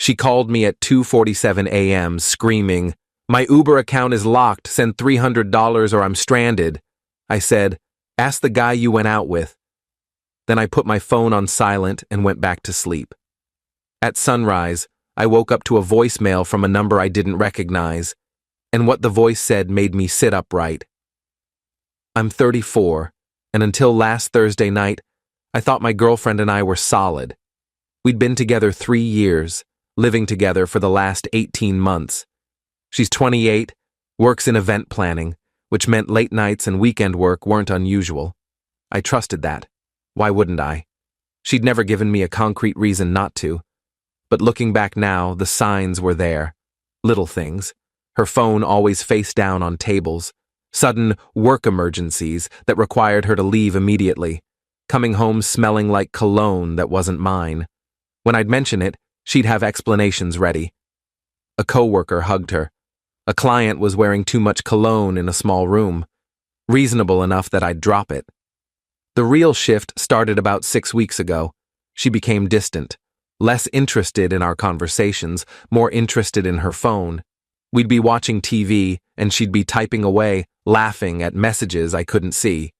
She called me at 2:47 a.m. screaming, "My Uber account is locked, send $300 or I'm stranded." I said, "Ask the guy you went out with." Then I put my phone on silent and went back to sleep. At sunrise, I woke up to a voicemail from a number I didn't recognize, and what the voice said made me sit upright. I'm 34, and until last Thursday night, I thought my girlfriend and I were solid. We'd been together 3 years, living together for the last 18 months. She's 28, works in event planning, which meant late nights and weekend work weren't unusual. I trusted that. Why wouldn't I? She'd never given me a concrete reason not to. But looking back now, the signs were there. Little things. Her phone always face down on tables. Sudden work emergencies that required her to leave immediately. Coming home smelling like cologne that wasn't mine. When I'd mention it, she'd have explanations ready. A coworker hugged her. A client was wearing too much cologne in a small room. Reasonable enough that I'd drop it. The real shift started about 6 weeks ago. She became distant. Less interested in our conversations, more interested in her phone. We'd be watching TV, and she'd be typing away, laughing at messages I couldn't see.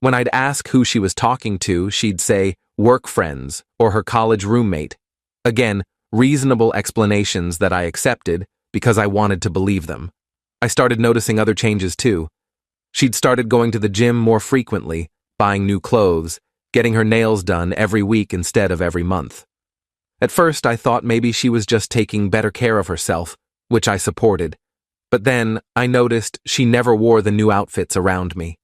When I'd ask who she was talking to, she'd say work friends or her college roommate. Again, reasonable explanations that I accepted because I wanted to believe them. I started noticing other changes too. She'd started going to the gym more frequently, buying new clothes, getting her nails done every week instead of every month. At first, I thought maybe she was just taking better care of herself, which I supported. But then, I noticed she never wore the new outfits around me.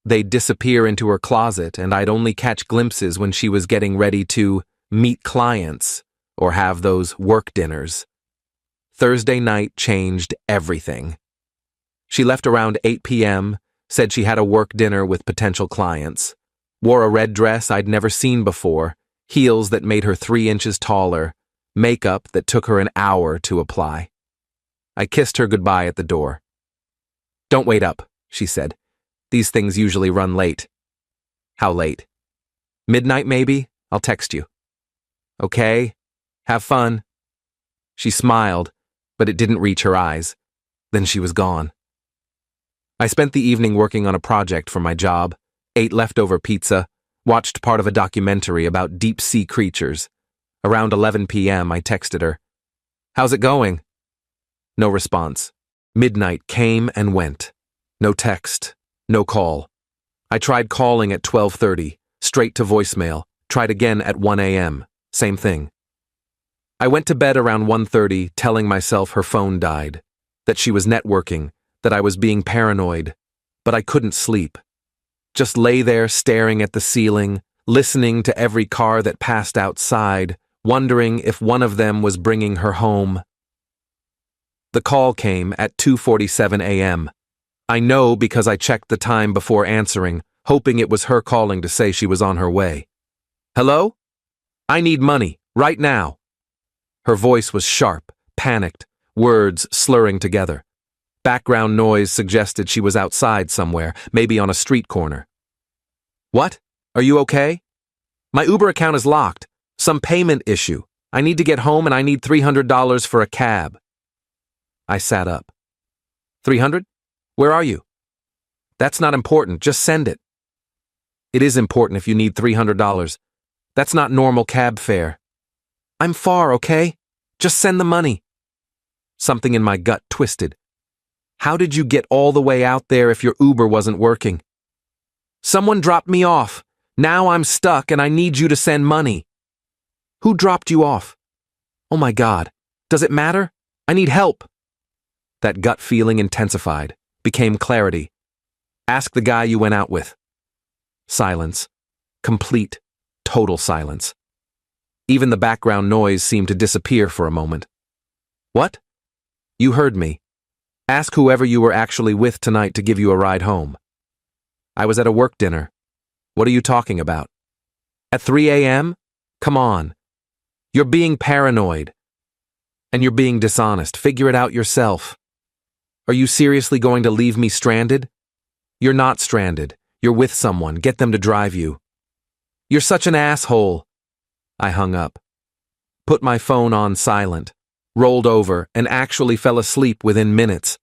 They'd disappear into her closet, and I'd only catch glimpses when she was getting ready to meet clients or have those work dinners. Thursday night changed everything. She left around 8 p.m., said she had a work dinner with potential clients, wore a red dress I'd never seen before, heels that made her 3 inches taller, makeup that took her an hour to apply. I kissed her goodbye at the door. "Don't wait up," she said. "These things usually run late." "How late?" "Midnight, maybe? I'll text you." "Okay. Have fun." She smiled, but it didn't reach her eyes. Then she was gone. I spent the evening working on a project for my job, ate leftover pizza, watched part of a documentary about deep-sea creatures. Around 11 p.m., I texted her. "How's it going?" No response. Midnight came and went. No text. No call. I tried calling at 12:30, straight to voicemail, tried again at 1 a.m., same thing. I went to bed around 1:30, telling myself her phone died, that she was networking, that I was being paranoid, but I couldn't sleep. Just lay there staring at the ceiling, listening to every car that passed outside, wondering if one of them was bringing her home. The call came at 2:47 a.m. I know because I checked the time before answering, hoping it was her calling to say she was on her way. "Hello? I need money, right now." Her voice was sharp, panicked, words slurring together. Background noise suggested she was outside somewhere, maybe on a street corner. "What? Are you okay? My Uber account is locked. Some payment issue. I need to get home and I need $300 for a cab." I sat up. "300? Where are you?" "That's not important. Just send it." "It is important if you need $300. That's not normal cab fare." "I'm far, okay? Just send the money." Something in my gut twisted. How did you get all the way out there if your Uber wasn't working? "Someone dropped me off. Now I'm stuck and I need you to send money." "Who dropped you off?" "Oh my God. Does it matter? I need help." That gut feeling intensified, became clarity. "Ask the guy you went out with." Silence. Complete, total silence. Even the background noise seemed to disappear for a moment. "What?" "You heard me. Ask whoever you were actually with tonight to give you a ride home." "I was at a work dinner." "What are you talking about?" "At 3 a.m.? Come on. You're being paranoid. And you're being dishonest. Figure it out yourself. Are you seriously going to leave me stranded?" "You're not stranded. You're with someone. Get them to drive you." "You're such an asshole." I hung up. put my phone on silent, rolled over, and actually fell asleep within minutes.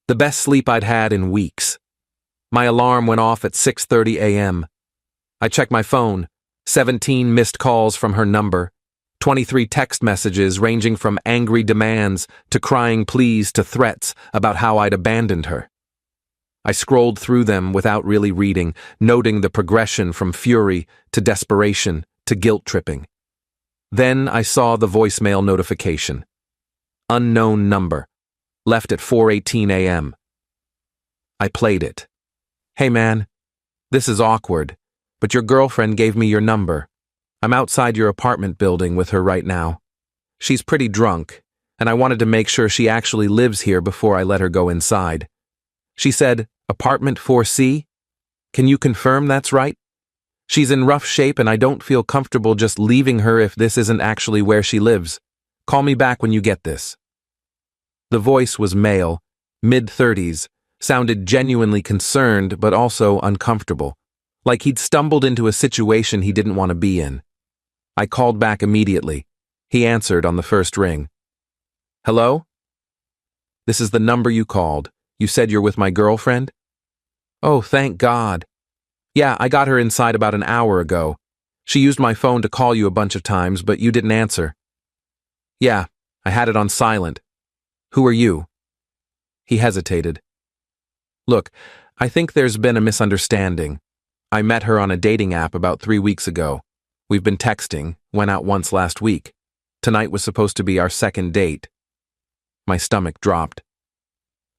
The best sleep I'd had in weeks. My alarm went off at 6:30 a.m. I checked my phone, 17 missed calls from her number, 23 text messages ranging from angry demands to crying pleas to threats about how I'd abandoned her. I scrolled through them without really reading, noting the progression from fury to desperation to guilt-tripping. Then I saw the voicemail notification. Unknown number. Left at 4:18 a.m. I played it. Hey man, this is awkward, but your girlfriend gave me your number. I'm outside your apartment building with her right now. She's pretty drunk, and I wanted to make sure she actually lives here before I let her go inside. She said, apartment 4C? Can you confirm that's right? She's in rough shape and I don't feel comfortable just leaving her if this isn't actually where she lives. Call me back when you get this. The voice was male, mid-30s, sounded genuinely concerned but also uncomfortable, like he'd stumbled into a situation he didn't want to be in. I called back immediately. He answered on the first ring. Hello? This is the number you called. You said you're with my girlfriend? Oh, thank God. Yeah, I got her inside about an hour ago. She used my phone to call you a bunch of times, but you didn't answer. Yeah, I had it on silent. Who are you? He hesitated. Look, I think there's been a misunderstanding. I met her on a dating app about 3 weeks ago. We've been texting, went out once last week. Tonight was supposed to be our second date. My stomach dropped.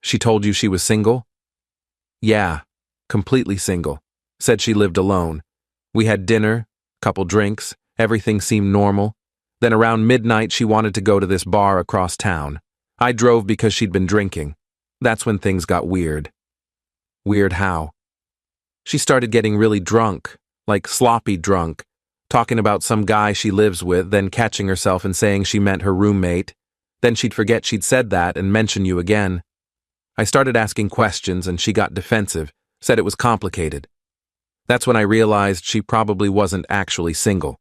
She told you she was single? Yeah, completely single. Said she lived alone. We had dinner, couple drinks, everything seemed normal. Then around midnight she wanted to go to this bar across town. I drove because she'd been drinking. That's when things got weird. Weird how? She started getting really drunk, like sloppy drunk, talking about some guy she lives with, then catching herself and saying she meant her roommate. Then she'd forget she'd said that and mention you again. I started asking questions and she got defensive, said it was complicated. That's when I realized she probably wasn't actually single.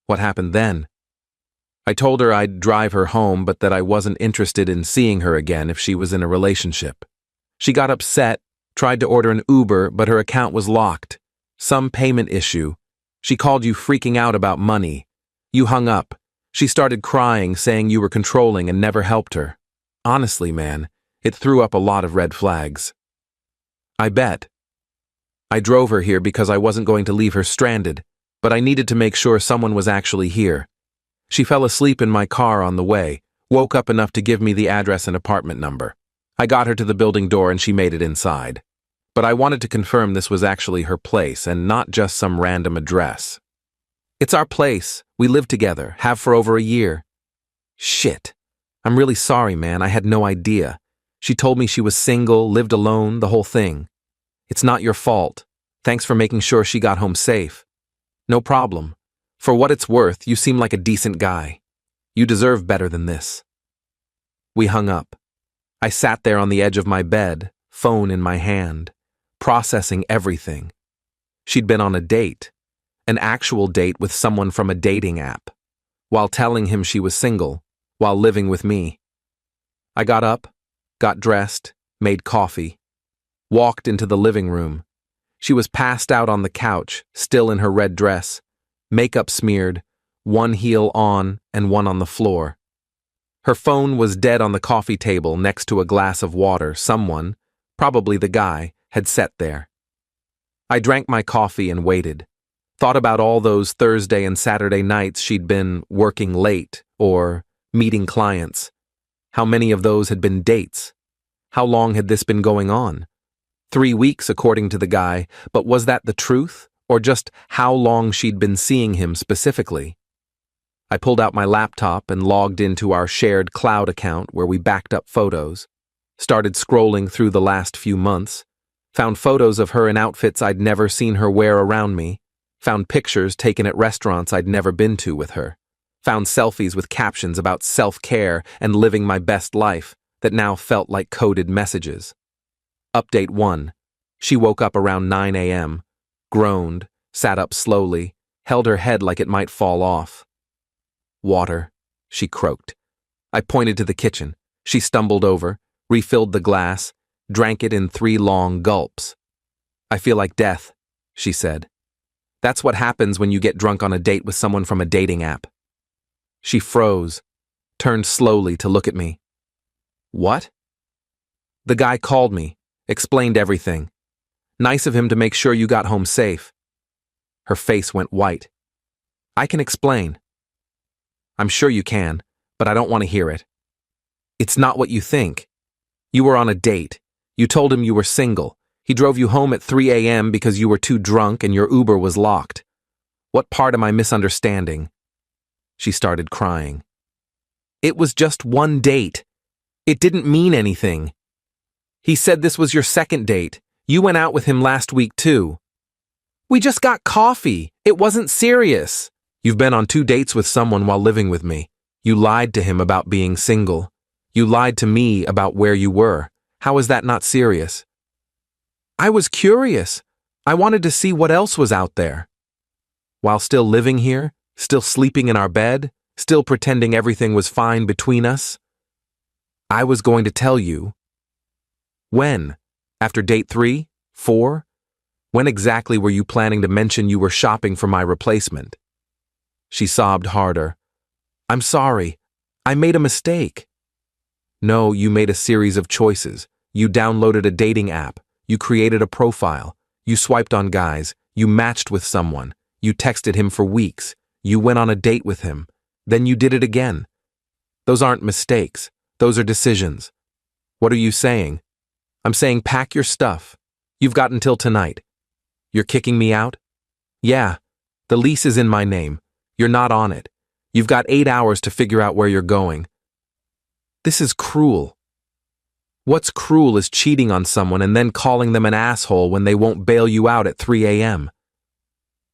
What happened then? I told her I'd drive her home, but that I wasn't interested in seeing her again if she was in a relationship. She got upset, tried to order an Uber, but her account was locked. Some payment issue. She called you freaking out about money. You hung up. She started crying, saying you were controlling and never helped her. Honestly, man, it threw up a lot of red flags. I bet. I drove her here because I wasn't going to leave her stranded, but I needed to make sure someone was actually here. She fell asleep in my car on the way, woke up enough to give me the address and apartment number. I got her to the building door and she made it inside. But I wanted to confirm this was actually her place and not just some random address. It's our place. We live together, have for over a year. Shit. I'm really sorry, man. I had no idea. She told me she was single, lived alone, the whole thing. It's not your fault. Thanks for making sure she got home safe. No problem. For what it's worth, you seem like a decent guy. You deserve better than this. We hung up. I sat there on the edge of my bed, phone in my hand, processing everything. She'd been on a date, an actual date with someone from a dating app, while telling him she was single, while living with me. I got up, got dressed, made coffee, walked into the living room. She was passed out on the couch, still in her red dress, makeup smeared, one heel on and one on the floor. Her phone was dead on the coffee table next to a glass of water someone, probably the guy, had set there. I drank my coffee and waited. Thought about all those Thursday and Saturday nights she'd been working late or meeting clients. How many of those had been dates? How long had this been going on? 3 weeks, according to the guy, but was that the truth? Or just how long she'd been seeing him specifically? I pulled out my laptop and logged into our shared cloud account where we backed up photos, started scrolling through the last few months, found photos of her in outfits I'd never seen her wear around me, found pictures taken at restaurants I'd never been to with her, found selfies with captions about self-care and living my best life that now felt like coded messages. Update 1. She woke up around 9 a.m., groaned, sat up slowly, held her head like it might fall off. Water, she croaked. I pointed to the kitchen. She stumbled over, refilled the glass, drank it in 3 long gulps. I feel like death, she said. That's what happens when you get drunk on a date with someone from a dating app. She froze, turned slowly to look at me. What? The guy called me, explained everything. Nice of him to make sure you got home safe. Her face went white. I can explain. I'm sure you can, but I don't want to hear it. It's not what you think. You were on a date. You told him you were single. He drove you home at 3 a.m. because you were too drunk and your Uber was locked. What part am I misunderstanding? She started crying. It was just one date. It didn't mean anything. He said this was your second date. You went out with him last week too. We just got coffee. It wasn't serious. You've been on 2 dates with someone while living with me. You lied to him about being single. You lied to me about where you were. How is that not serious? I was curious. I wanted to see what else was out there. While still living here, still sleeping in our bed, still pretending everything was fine between us, I was going to tell you. When? After date 3? 4? When exactly were you planning to mention you were shopping for my replacement? She sobbed harder. I'm sorry. I made a mistake. No, you made a series of choices. You downloaded a dating app. You created a profile. You swiped on guys. You matched with someone. You texted him for weeks. You went on a date with him. Then you did it again. Those aren't mistakes. Those are decisions. What are you saying? I'm saying pack your stuff. You've got until tonight. You're kicking me out? Yeah. The lease is in my name. You're not on it. You've got 8 hours to figure out where you're going. This is cruel. What's cruel is cheating on someone and then calling them an asshole when they won't bail you out at 3 a.m.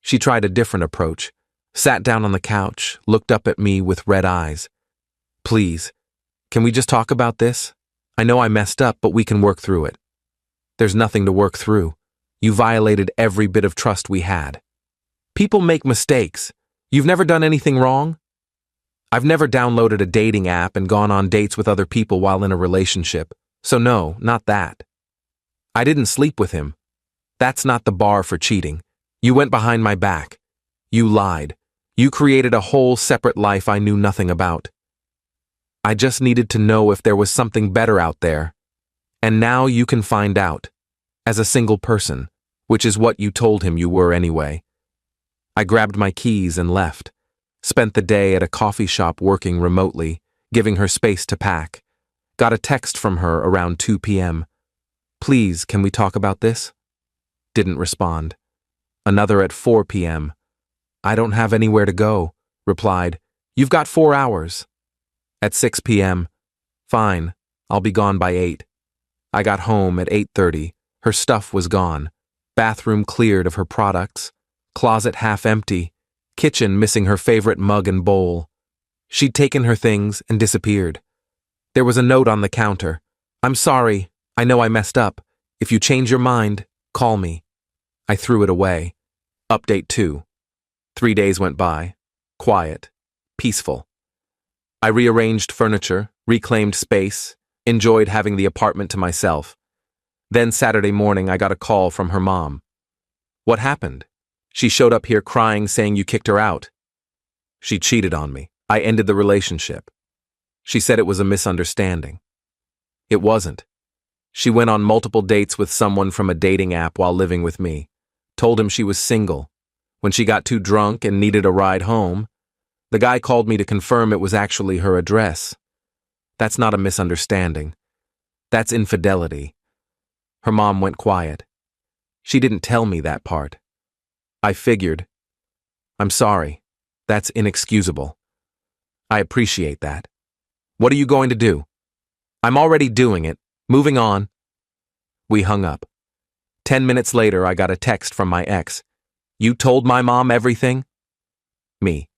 She tried a different approach, sat down on the couch, looked up at me with red eyes. Please, can we just talk about this? I know I messed up, but we can work through it. There's nothing to work through. You violated every bit of trust we had. People make mistakes. You've never done anything wrong? I've never downloaded a dating app and gone on dates with other people while in a relationship, so no, not that. I didn't sleep with him. That's not the bar for cheating. You went behind my back. You lied. You created a whole separate life I knew nothing about. I just needed to know if there was something better out there. And now you can find out. As a single person, which is what you told him you were anyway. I grabbed my keys and left. Spent the day at a coffee shop working remotely, giving her space to pack. Got a text from her around 2 p.m. Please, can we talk about this? Didn't respond. Another at 4 p.m. I don't have anywhere to go. Replied, You've got 4 hours. At 6 p.m. Fine, I'll be gone by 8. I got home at 8:30. Her stuff was gone. Bathroom cleared of her products. Closet half empty. Kitchen missing her favorite mug and bowl. She'd taken her things and disappeared. There was a note on the counter. I'm sorry, I know I messed up. If you change your mind, call me. I threw it away. Update 2. 3 days went by. Quiet. Peaceful. I rearranged furniture, reclaimed space, enjoyed having the apartment to myself. Then Saturday morning I got a call from her mom. What happened? She showed up here crying, saying you kicked her out. She cheated on me. I ended the relationship. She said it was a misunderstanding. It wasn't. She went on multiple dates with someone from a dating app while living with me. Told him she was single. When she got too drunk and needed a ride home, the guy called me to confirm it was actually her address. That's not a misunderstanding. That's infidelity. Her mom went quiet. She didn't tell me that part. I figured. I'm sorry. That's inexcusable. I appreciate that. What are you going to do? I'm already doing it. Moving on. We hung up. 10 minutes later, I got a text from my ex. You told my mom everything? Me.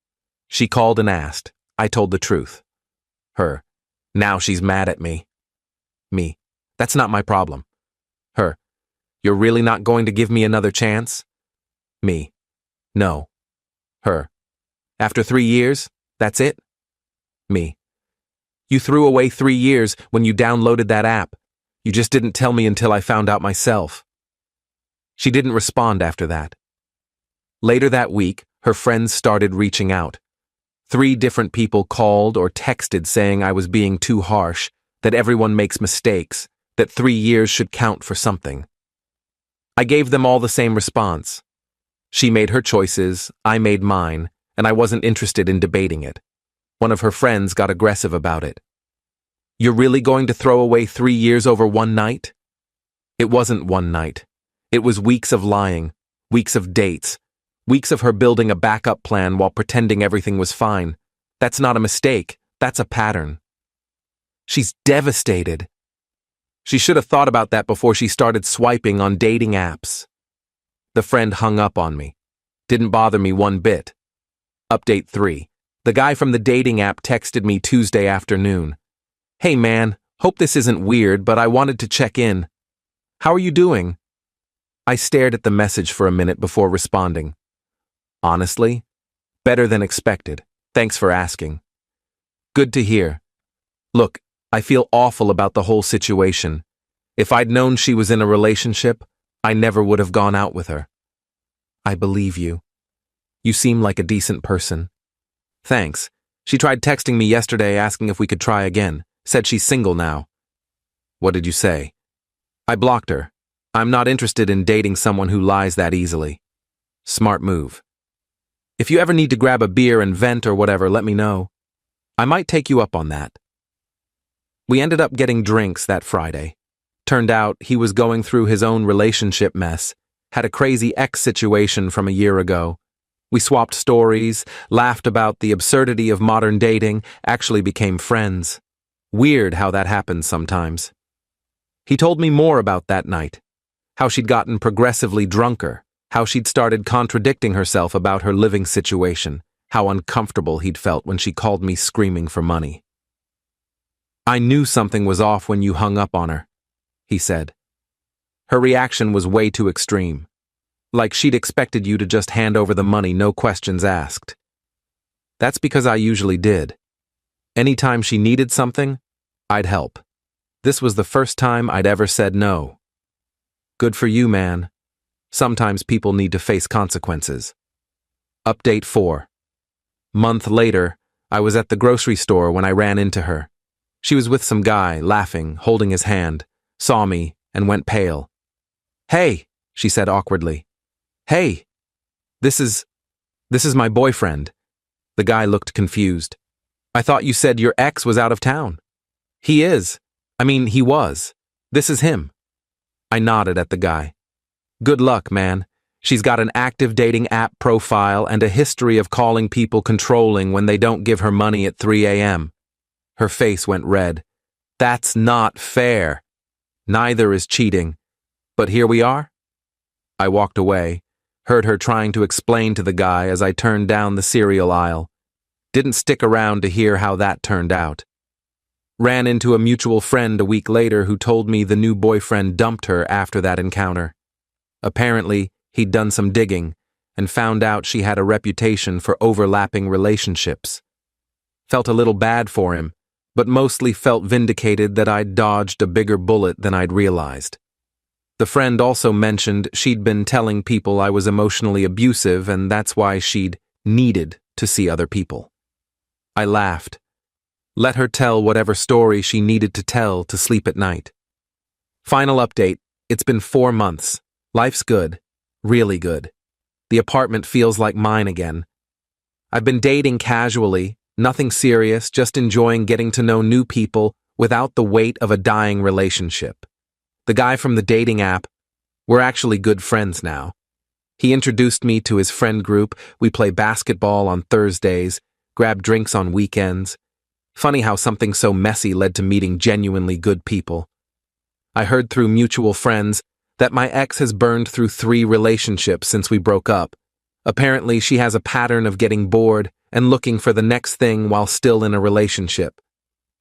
She called and asked. I told the truth. Her. Now she's mad at me. Me. That's not my problem. Her. You're really not going to give me another chance? Me. No. Her. After 3 years? That's it? Me. You threw away 3 years when you downloaded that app. You just didn't tell me until I found out myself. She didn't respond after that. Later that week, her friends started reaching out. 3 different people called or texted saying I was being too harsh, that everyone makes mistakes, that 3 years should count for something. I gave them all the same response. She made her choices, I made mine, and I wasn't interested in debating it. One of her friends got aggressive about it. You're really going to throw away 3 years over one night? It wasn't one night. It was weeks of lying, weeks of dates, weeks of her building a backup plan while pretending everything was fine. That's not a mistake, that's a pattern. She's devastated. She should have thought about that before she started swiping on dating apps. The friend hung up on me. Didn't bother me one bit. Update 3. The guy from the dating app texted me Tuesday afternoon. Hey man, hope this isn't weird, but I wanted to check in. How are you doing? I stared at the message for a minute before responding. Honestly, better than expected. Thanks for asking. Good to hear. Look, I feel awful about the whole situation. If I'd known she was in a relationship, I never would have gone out with her. I believe you. You seem like a decent person. Thanks. She tried texting me yesterday asking if we could try again. Said she's single now. What did you say? I blocked her. I'm not interested in dating someone who lies that easily. Smart move. If you ever need to grab a beer and vent or whatever, let me know. I might take you up on that. We ended up getting drinks that Friday. Turned out he was going through his own relationship mess, had a crazy ex situation from a year ago. We swapped stories, laughed about the absurdity of modern dating, actually became friends. Weird how that happens sometimes. He told me more about that night, how she'd gotten progressively drunker, how she'd started contradicting herself about her living situation, how uncomfortable he'd felt when she called me screaming for money. I knew something was off when you hung up on her, he said. Her reaction was way too extreme. Like she'd expected you to just hand over the money, no questions asked. That's because I usually did. Anytime she needed something, I'd help. This was the first time I'd ever said no. Good for you, man. Sometimes people need to face consequences. Update 4. Month later, I was at the grocery store when I ran into her. She was with some guy, laughing, holding his hand, saw me, and went pale. Hey, she said awkwardly. Hey, this is my boyfriend. The guy looked confused. I thought you said your ex was out of town. He is. He was. This is him. I nodded at the guy. Good luck, man. She's got an active dating app profile and a history of calling people controlling when they don't give her money at 3 a.m. Her face went red. That's not fair. Neither is cheating. But here we are. I walked away, heard her trying to explain to the guy as I turned down the cereal aisle. Didn't stick around to hear how that turned out. Ran into a mutual friend a week later who told me the new boyfriend dumped her after that encounter. Apparently, he'd done some digging and found out she had a reputation for overlapping relationships. Felt a little bad for him, but mostly felt vindicated that I'd dodged a bigger bullet than I'd realized. The friend also mentioned she'd been telling people I was emotionally abusive and that's why she'd needed to see other people. I laughed. Let her tell whatever story she needed to tell to sleep at night. Final update. It's been 4 months. Life's good. Really good. The apartment feels like mine again. I've been dating casually, nothing serious, just enjoying getting to know new people without the weight of a dying relationship. The guy from the dating app, we're actually good friends now. He introduced me to his friend group, we play basketball on Thursdays, grab drinks on weekends. Funny how something so messy led to meeting genuinely good people. I heard through mutual friends that my ex has burned through 3 relationships since we broke up. Apparently, she has a pattern of getting bored and looking for the next thing while still in a relationship.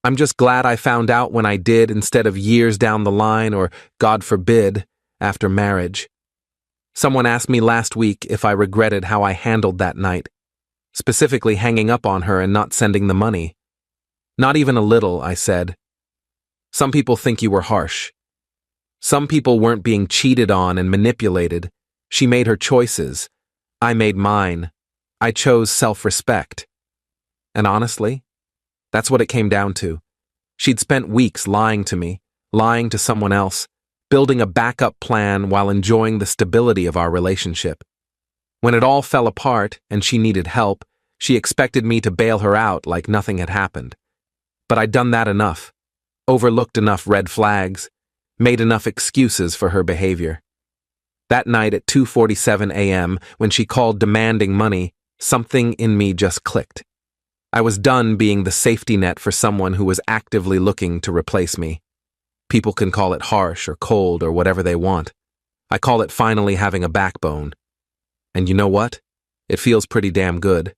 I'm just glad I found out when I did instead of years down the line or, God forbid, after marriage. Someone asked me last week if I regretted how I handled that night. specifically hanging up on her and not sending the money. Not even a little, I said. Some people think you were harsh. Some people weren't being cheated on and manipulated. She made her choices. I made mine. I chose self-respect. And honestly, that's what it came down to. She'd spent weeks lying to me, lying to someone else, building a backup plan while enjoying the stability of our relationship. When it all fell apart and she needed help, she expected me to bail her out like nothing had happened. But I'd done that enough, overlooked enough red flags, made enough excuses for her behavior. That night at 2:47 a.m., when she called demanding money, something in me just clicked. I was done being the safety net for someone who was actively looking to replace me. People can call it harsh or cold or whatever they want. I call it finally having a backbone. And you know what? It feels pretty damn good.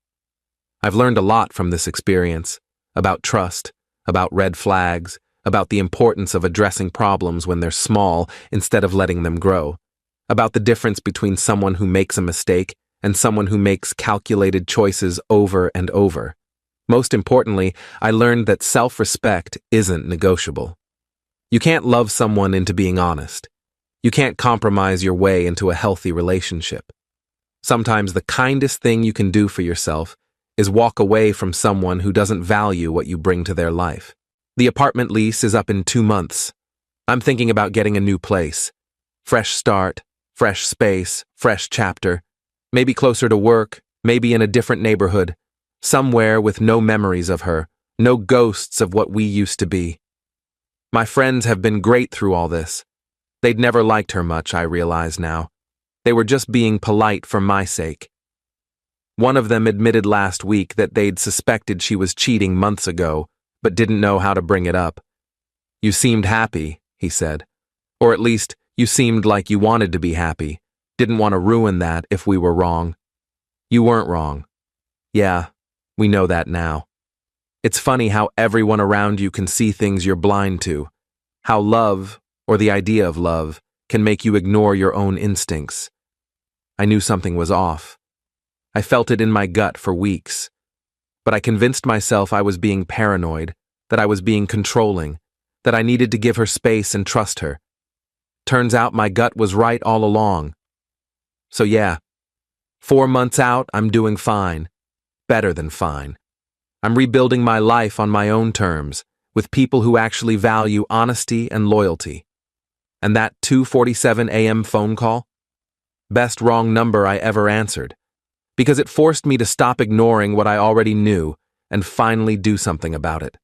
I've learned a lot from this experience, about trust, about red flags, about the importance of addressing problems when they're small instead of letting them grow, about the difference between someone who makes a mistake and someone who makes calculated choices over and over. Most importantly, I learned that self-respect isn't negotiable. You can't love someone into being honest. You can't compromise your way into a healthy relationship. Sometimes the kindest thing you can do for yourself is walk away from someone who doesn't value what you bring to their life. The apartment lease is up in 2 months. I'm thinking about getting a new place. Fresh start, fresh space, fresh chapter. Maybe closer to work, maybe in a different neighborhood. Somewhere with no memories of her, no ghosts of what we used to be. My friends have been great through all this. They'd never liked her much, I realize now. They were just being polite for my sake. One of them admitted last week that they'd suspected she was cheating months ago, but didn't know how to bring it up. You seemed happy, he said. Or at least, you seemed like you wanted to be happy. Didn't want to ruin that if we were wrong. You weren't wrong. Yeah, we know that now. It's funny how everyone around you can see things you're blind to. How love, or the idea of love, can make you ignore your own instincts. I knew something was off. I felt it in my gut for weeks. But I convinced myself I was being paranoid, that I was being controlling, that I needed to give her space and trust her. Turns out my gut was right all along. So yeah, 4 months out, I'm doing fine. Better than fine. I'm rebuilding my life on my own terms, with people who actually value honesty and loyalty. And that 2:47 a.m. phone call? Best wrong number I ever answered, because it forced me to stop ignoring what I already knew and finally do something about it.